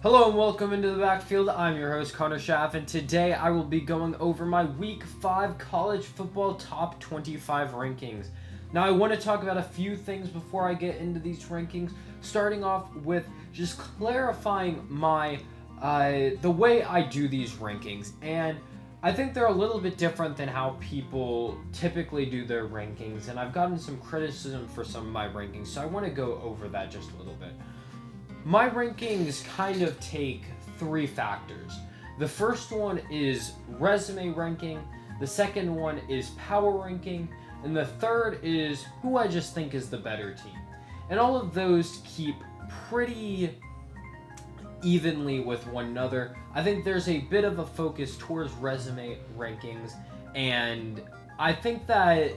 Hello and welcome into the backfield. I'm your host Connor Schaff, and today I will be going over my Week 5 college football top 25 rankings. Now I want to talk about a few things before I get into these rankings, starting off with just clarifying my the way I do these rankings. And I think they're a little bit different than how people typically do their rankings, and I've gotten some criticism for some of my rankings, so I want to go over that just a little bit. My rankings kind of take three factors. The first one is resume ranking, the second one is power ranking, and the third is who I just think is the better team. And all of those keep pretty evenly with one another. I think there's a bit of a focus towards resume rankings, and I think that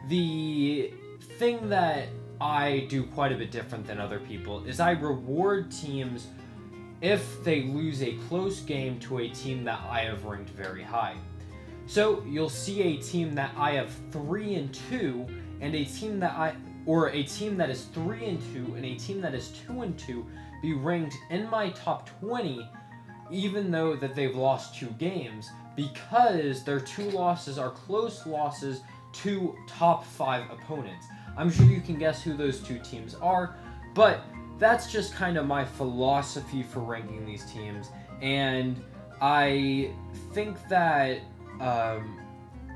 the thing that I do quite a bit different than other people is I reward teams if they lose a close game to a team that I have ranked very high. So you'll see a team that I have 3-2 and a team that is 3-2 and a team that is 2-2 be ranked in my top 20 even though that they've lost 2 games, because their 2 losses are close losses to top 5 opponents. I'm sure you can guess who those 2 teams are, but that's just kind of my philosophy for ranking these teams, and I think that,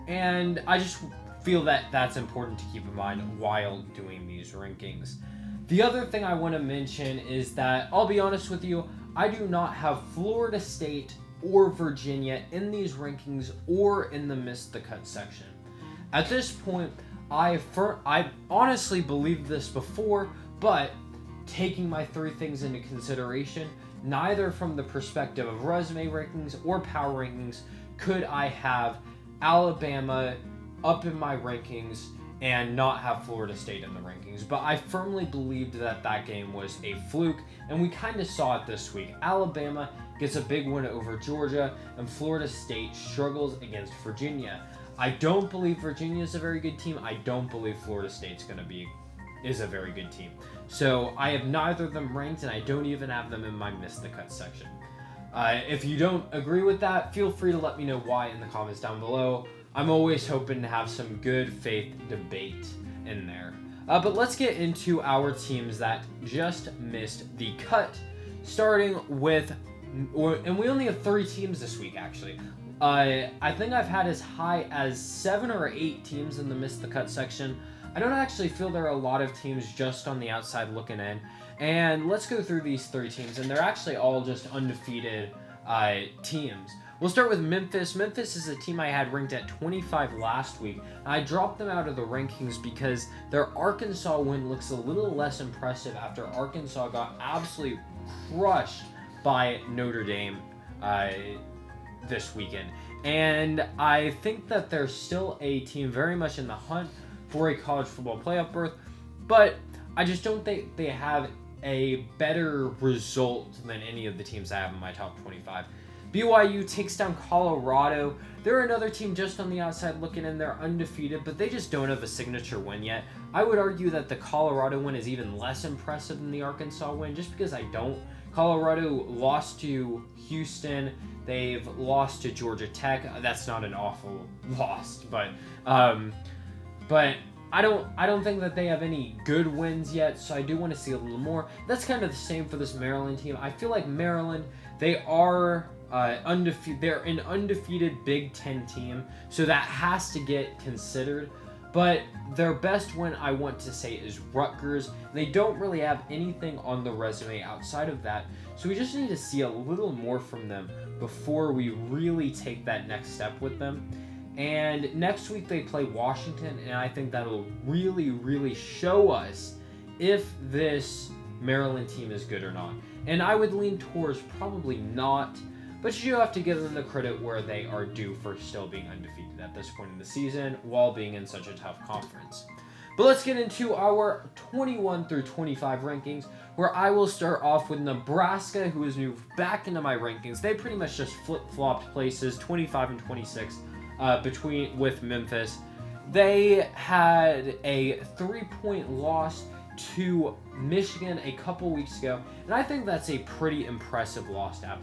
and I just feel that that's important to keep in mind while doing these rankings. The other thing I want to mention is that, I'll be honest with you, I do not have Florida State or Virginia in these rankings or in the Missed the Cut section. At this point, I honestly believed this before, but taking my 3 things into consideration, neither from the perspective of resume rankings or power rankings could I have Alabama up in my rankings and not have Florida State in the rankings. But I firmly believed that that game was a fluke, and we kind of saw it this week. Alabama gets a big win over Georgia, and Florida State struggles against Virginia. I don't believe Virginia is a very good team. I don't believe Florida State's is a very good team. So I have neither of them ranked, and I don't even have them in my Missed the Cut section. If you don't agree with that, feel free to let me know why in the comments down below. I'm always hoping to have some good faith debate in there. But let's get into our teams that just missed the cut, starting with, and we only have 3 teams this week actually. I think I've had as high as 7 or 8 teams in the Missed the Cut section. I don't actually feel there are a lot of teams just on the outside looking in. And let's go through these 3 teams, and they're actually all just undefeated teams. We'll start with Memphis. Memphis is a team I had ranked at 25 last week. I dropped them out of the rankings because their Arkansas win looks a little less impressive after Arkansas got absolutely crushed by Notre Dame this weekend. And I think that they're still a team very much in the hunt for a college football playoff berth, but I just don't think they have a better result than any of the teams I have in my top 25. BYU takes down Colorado. They're another team just on the outside looking in. They're undefeated, but they just don't have a signature win yet. I would argue that the Colorado win is even less impressive than the Arkansas win, just because I don't. Colorado lost to Houston. They've lost to Georgia Tech. That's not an awful loss, but I don't think that they have any good wins yet, so I do want to see a little more. That's kind of the same for this Maryland team. I feel like Maryland, they are undefeated. They're an undefeated Big Ten team, so that has to get considered. But their best win, I want to say, is Rutgers. They don't really have anything on the resume outside of that, so we just need to see a little more from them before we really take that next step with them. And next week they play Washington, and I think that'll really, really show us if this Maryland team is good or not. And I would lean towards probably not, but you have to give them the credit where they are due for still being undefeated at this point in the season while being in such a tough conference. But let's get into our 21 through 25 rankings, where I will start off with Nebraska, who has moved back into my rankings. They pretty much just flip-flopped places, 25 and 26, with Memphis. They had a 3-point loss to Michigan a couple weeks ago, and I think that's a pretty impressive loss to have.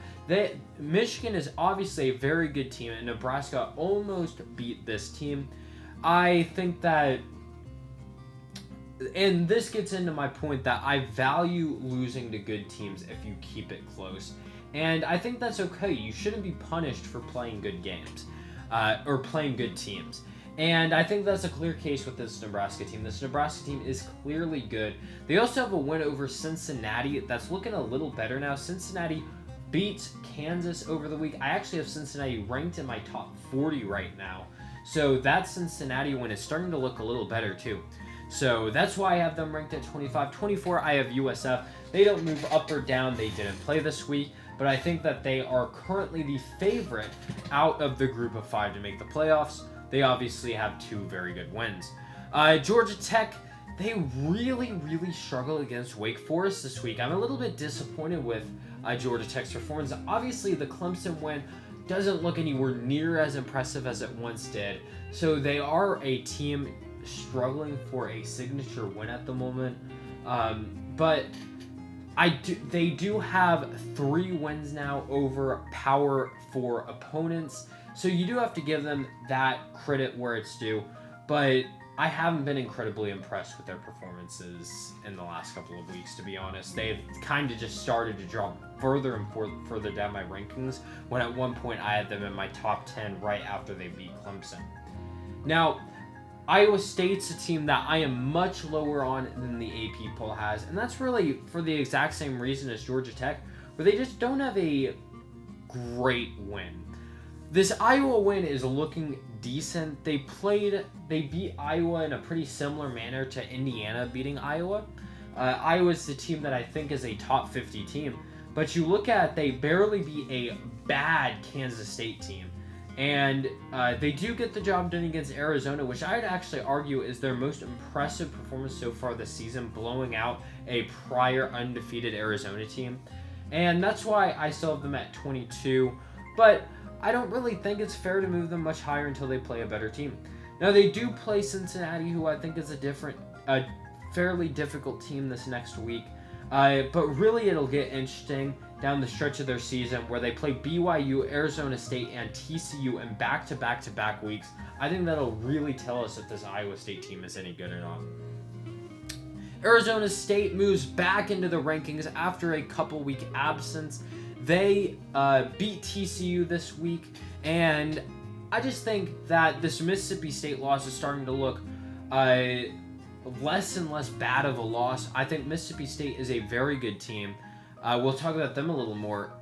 Michigan is obviously a very good team, and Nebraska almost beat this team. I think that, and this gets into my point that I value losing to good teams if you keep it close. And I think that's okay. You shouldn't be punished for playing good games or playing good teams. And I think that's a clear case with this Nebraska team. This Nebraska team is clearly good. They also have a win over Cincinnati that's looking a little better now. Cincinnati beat Kansas over the week. I actually have Cincinnati ranked in my top 40 right now. So that Cincinnati win is starting to look a little better too. So that's why I have them ranked at 25. 24, I have USF. They don't move up or down. They didn't play this week. But I think that they are currently the favorite out of the group of 5 to make the playoffs. They obviously have 2 very good wins. Georgia Tech, they really struggled against Wake Forest this week. I'm a little bit disappointed with Georgia Tech's performance. Obviously, the Clemson win doesn't look anywhere near as impressive as it once did. So they are a team struggling for a signature win at the moment. But they do have 3 wins now over Power 4 opponents. So you do have to give them that credit where it's due. But I haven't been incredibly impressed with their performances in the last couple of weeks, to be honest. They've kind of just started to drop further and further down my rankings, when at one point I had them in my top 10 right after they beat Clemson. Now, Iowa State's a team that I am much lower on than the AP poll has, and that's really for the exact same reason as Georgia Tech, where they just don't have a great win. This Iowa win is looking decent. They beat Iowa in a pretty similar manner to Indiana beating Iowa. Iowa's the team that I think is a top 50 team, but you look at, they barely beat a bad Kansas State team. And they do get the job done against Arizona, which I'd actually argue is their most impressive performance so far this season, blowing out a prior undefeated Arizona team. And that's why I still have them at 22. But I don't really think it's fair to move them much higher until they play a better team. Now, they do play Cincinnati, who I think is a fairly difficult team this next week. But really, it'll get interesting down the stretch of their season, where they play BYU, Arizona State, and TCU in back-to-back weeks. I think that'll really tell us if this Iowa State team is any good or not. Arizona State moves back into the rankings after a couple-week absence. They beat TCU this week, and I just think that this Mississippi State loss is starting to look less and less bad of a loss. I think Mississippi State is a very good team. We'll talk about them a little more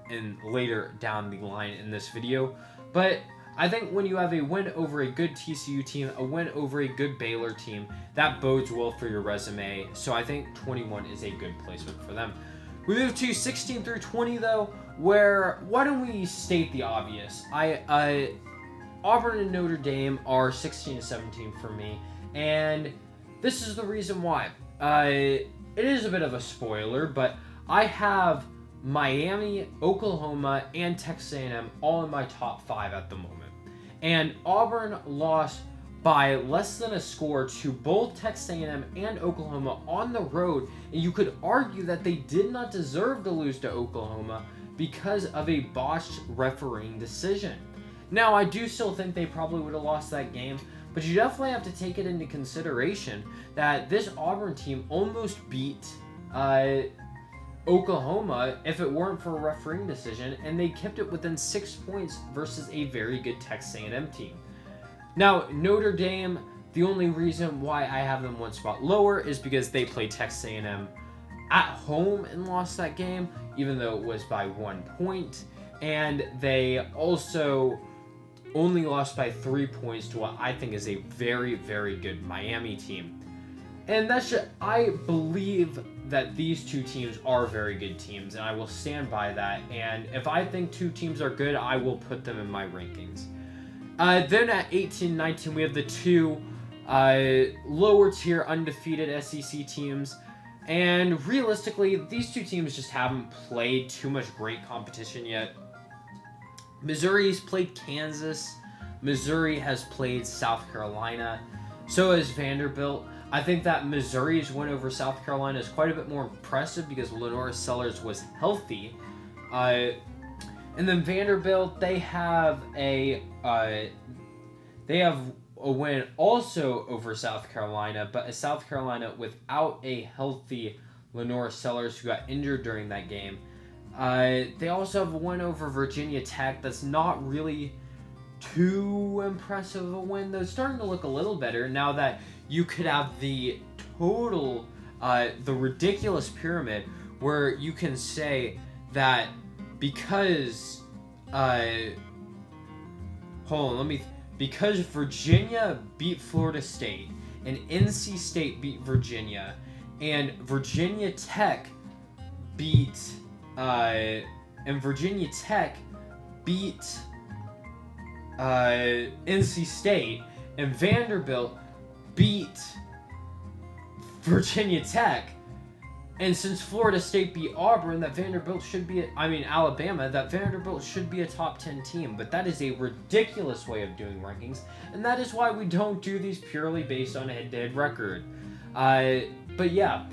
later down the line in this video. But I think when you have a win over a good TCU team, a win over a good Baylor team, that bodes well for your resume. So I think 21 is a good placement for them. We move to 16 through 20, though, where, why don't we state the obvious? Auburn and Notre Dame are 16 to 17 for me, and this is the reason why. It is a bit of a spoiler, but I have Miami, Oklahoma, and Texas A&M all in my top 5 at the moment. And Auburn lost by less than a score to both Texas A&M and Oklahoma on the road, and you could argue that they did not deserve to lose to Oklahoma because of a botched refereeing decision. Now, I do still think they probably would have lost that game, but you definitely have to take it into consideration that this Auburn team almost beat Oklahoma if it weren't for a refereeing decision, and they kept it within 6 points versus a very good Texas A&M team. Now, Notre Dame, the only reason why I have them one spot lower is because they played Texas A&M at home and lost that game, even though it was by 1 point, and they also only lost by 3 points to what I think is a very, very good Miami team. And that's just, I believe that these two teams are very good teams, and I will stand by that. And if I think two teams are good, I will put them in my rankings. Then at 18-19, we have the two lower tier undefeated SEC teams. And realistically, these two teams just haven't played too much great competition yet. Missouri's played Kansas. Missouri has played South Carolina. So has Vanderbilt. I think that Missouri's win over South Carolina is quite a bit more impressive because Lenora Sellers was healthy. And then Vanderbilt, they have a win also over South Carolina, but a South Carolina without a healthy Lenora Sellers, who got injured during that game. They also have a win over Virginia Tech. That's not really too impressive of a win, though. It's starting to look a little better now that you could have the total, the ridiculous pyramid where you can say that because, because Virginia beat Florida State and NC State beat Virginia and Virginia Tech beat NC State, and Vanderbilt beat Virginia Tech, and since Florida State beat Auburn, that Vanderbilt should be Alabama, that Vanderbilt should be a top 10 team. But that is a ridiculous way of doing rankings, and that is why we don't do these purely based on a head-to-head record. But yeah,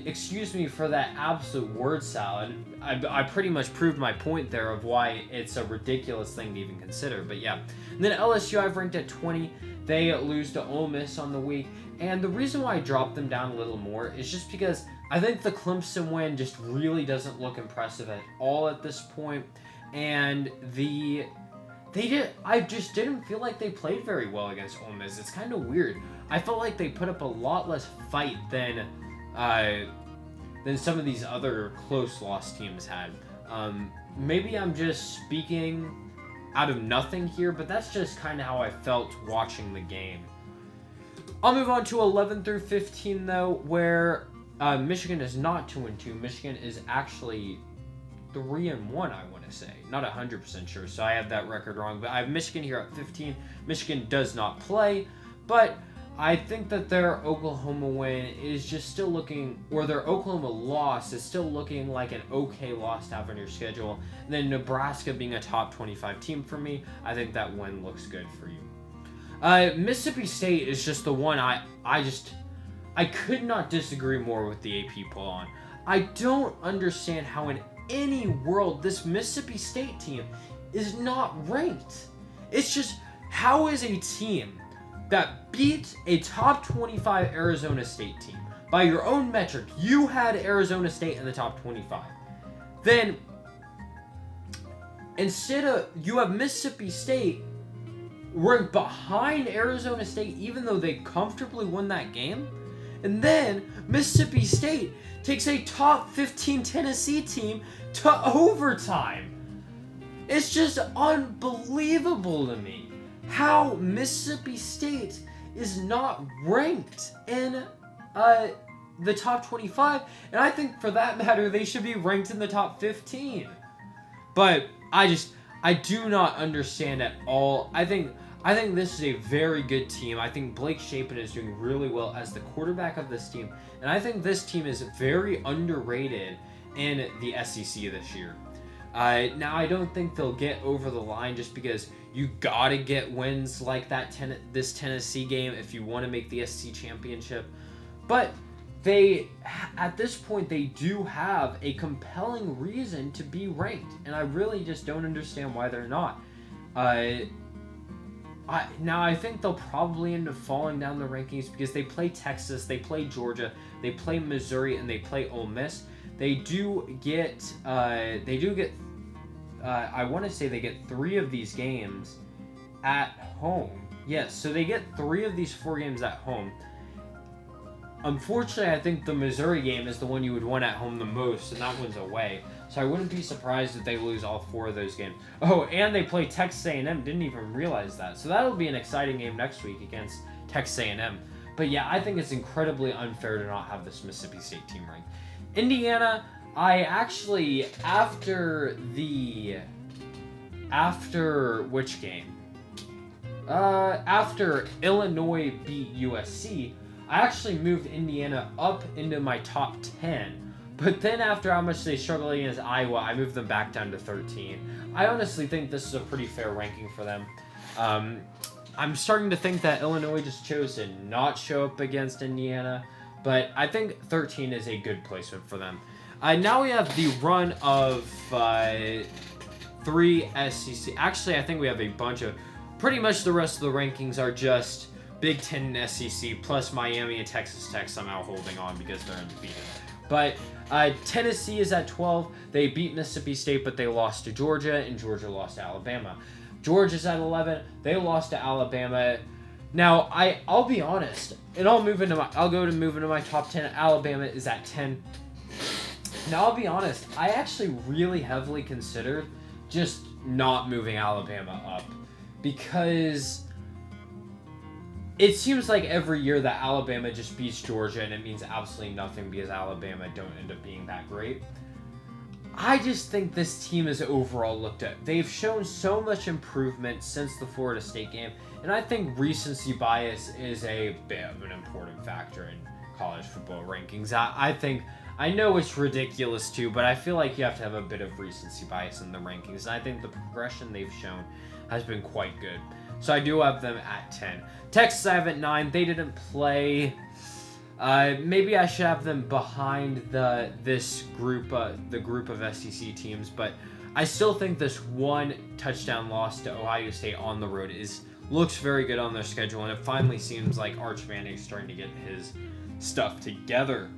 excuse me for that absolute word salad. I pretty much proved my point there of why it's a ridiculous thing to even consider. But yeah, and then LSU I've ranked at 20. They lose to Ole Miss on the week, and the reason why I dropped them down a little more is just because I think the Clemson win just really doesn't look impressive at all at this point, and I just didn't feel like they played very well against Ole Miss. It's kind of weird. I felt like they put up a lot less fight than some of these other close loss teams had. Maybe I'm just speaking out of nothing here, but that's just kind of how I felt watching the game. I'll move on to 11 through 15 though, where Michigan is not 2-2. Michigan is actually 3-1, I want to say. Not 100% sure, so I have that record wrong. But I have Michigan here at 15. Michigan does not play, but I think that their Oklahoma win is just still looking, or their Oklahoma loss is still looking like an okay loss to have on your schedule. And then Nebraska being a top 25 team for me, I think that win looks good for you. Mississippi State is just the one I could not disagree more with the AP poll on. I don't understand how in any world this Mississippi State team is not ranked. It's just, how is a team that beat a top 25 Arizona State team, by your own metric, you had Arizona State in the top 25, then instead of, you have Mississippi State ranked behind Arizona State even though they comfortably won that game, and then Mississippi State takes a top 15 Tennessee team to overtime. It's just unbelievable to me how Mississippi State is not ranked in the top 25, and I think for that matter they should be ranked in the top 15. But I do not understand at all. I think this is a very good team. I think Blake Shapen is doing really well as the quarterback of this team, and I think this team is very underrated in the SEC this year. Now, I don't think they'll get over the line just because you gotta get wins like that this Tennessee game if you want to make the SEC championship. But at this point, they do have a compelling reason to be ranked, and I really just don't understand why they're not. Now, I think they'll probably end up falling down the rankings because they play Texas, they play Georgia, they play Missouri, and they play Ole Miss. They do get, I want to say they get 3 of these games at home. Yes, so they get 3 of these 4 games at home. Unfortunately, I think the Missouri game is the one you would want at home the most, and that one's away. So I wouldn't be surprised if they lose all 4 of those games. Oh, and they play Texas A&M. Didn't even realize that. So that'll be an exciting game next week against Texas A&M. But yeah, I think it's incredibly unfair to not have this Mississippi State team ranked. Indiana, I actually, after which game? After Illinois beat USC, I actually moved Indiana up into my top 10. But then after how much they struggled against Iowa, I moved them back down to 13. I honestly think this is a pretty fair ranking for them. I'm starting to think that Illinois just chose to not show up against Indiana, but I think 13 is a good placement for them. Now we have the run of 3 SEC. Actually, I think we have a bunch of... Pretty much the rest of the rankings are just Big Ten and SEC, plus Miami and Texas Tech somehow holding on because they're undefeated. But Tennessee is at 12. They beat Mississippi State, but they lost to Georgia, and Georgia lost to Alabama. Georgia's at 11. They lost to Alabama. Now, I'll be honest, and I'll move into my top 10. Alabama is at 10. Now, I'll be honest, I actually really heavily considered just not moving Alabama up, because it seems like every year that Alabama just beats Georgia, and it means absolutely nothing because Alabama don't end up being that great. I just think this team is overall looked at. They've shown so much improvement since the Florida State game, and I think recency bias is a bit of an important factor in college football rankings. I know it's ridiculous too, but I feel like you have to have a bit of recency bias in the rankings, and I think the progression they've shown has been quite good. So I do have them at 10. Texas I have at 9. They didn't play. Maybe I should have them behind the group of SEC teams, but I still think this one touchdown loss to Ohio State on the road looks very good on their schedule, and it finally seems like Arch Manning's starting to get his stuff together.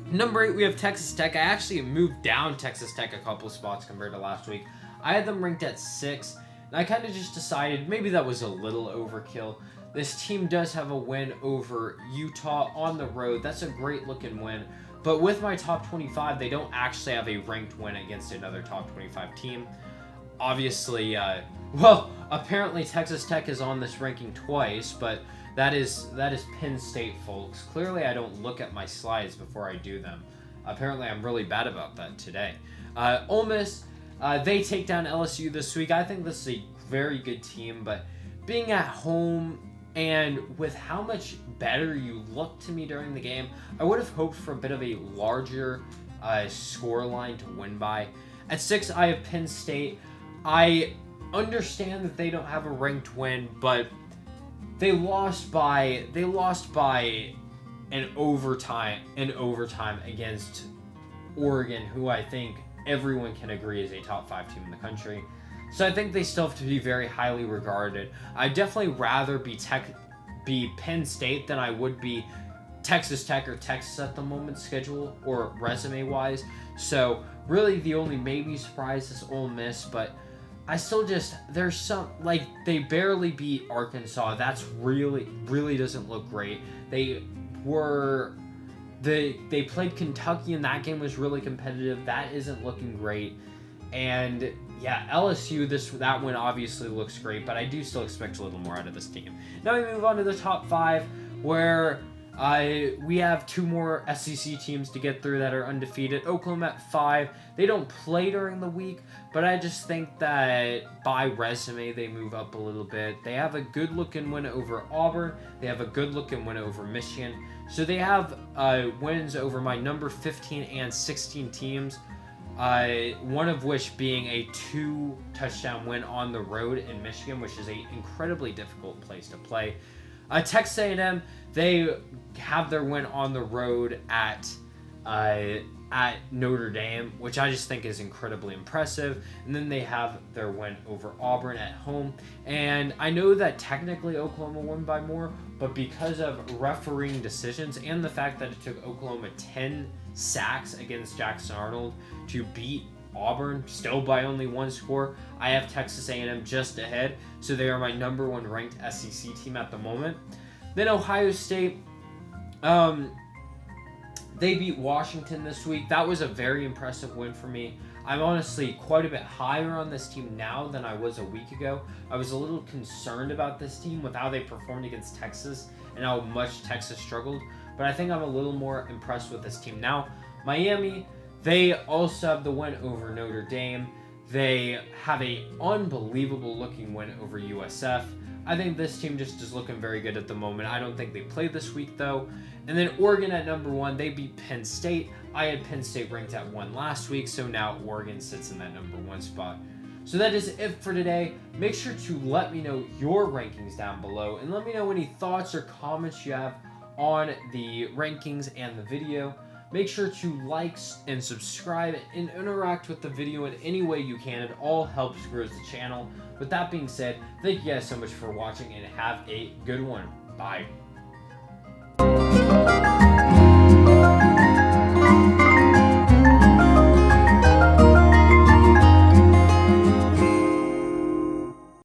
Number 8, we have Texas Tech. I actually moved down Texas Tech a couple spots compared to last week. I had them ranked at 6, and I kind of just decided maybe that was a little overkill. This team does have a win over Utah on the road. That's a great looking win. But with my top 25, they don't actually have a ranked win against another top 25 team. Obviously, apparently Texas Tech is on this ranking twice, but that is Penn State, folks. Clearly, I don't look at my slides before I do them. Apparently, I'm really bad about that today. Ole Miss, they take down LSU this week. I think this is a very good team, but being at home and with how much better you looked to me during the game, I would have hoped for a bit of a larger score line to win by. At 6, I have Penn State. I understand that they don't have a ranked win, but they lost by an overtime against Oregon, who I think everyone can agree is a top 5 team in the country. So I think they still have to be very highly regarded. I'd definitely rather be Penn State than I would be Texas Tech or Texas at the moment, schedule or resume-wise. So really the only maybe surprise is Ole Miss, but I still there's some, like, they barely beat Arkansas. That's really doesn't look great. They played Kentucky, and that game was really competitive. That isn't looking great. And yeah, LSU, that one obviously looks great, but I do still expect a little more out of this team. Now we move on to the top 5, where we have 2 more SEC teams to get through that are undefeated. Oklahoma at 5. They don't play during the week, but I just think that by resume they move up a little bit. They have a good-looking win over Auburn. They have a good-looking win over Michigan. So they have wins over my number 15 and 16 teams. One of which being a 2-touchdown win on the road in Michigan, which is an incredibly difficult place to play. Texas A&M, they have their win on the road at Notre Dame, which I just think is incredibly impressive. And then they have their win over Auburn at home. And I know that technically Oklahoma won by more, but because of refereeing decisions and the fact that it took Oklahoma 10 sacks against Jackson Arnold to beat Auburn, still by only 1 score, I have Texas A&M just ahead, so they are my number 1 ranked SEC team at the moment. Then Ohio State, they beat Washington this week. That was a very impressive win for me. I'm honestly quite a bit higher on this team now than I was a week ago. I was a little concerned about this team with how they performed against Texas and how much Texas struggled, but I think I'm a little more impressed with this team now. Miami, they also have the win over Notre Dame. They have an unbelievable looking win over USF. I think this team just is looking very good at the moment. I don't think they played this week, though. And then Oregon at number 1, they beat Penn State. I had Penn State ranked at 1 last week, so now Oregon sits in that number 1 spot. So that is it for today. Make sure to let me know your rankings down below, and let me know any thoughts or comments you have on the rankings and the video. Make sure to like and subscribe and interact with the video in any way you can. It all helps grow the channel. With that being said, thank you guys so much for watching, and have a good one. Bye.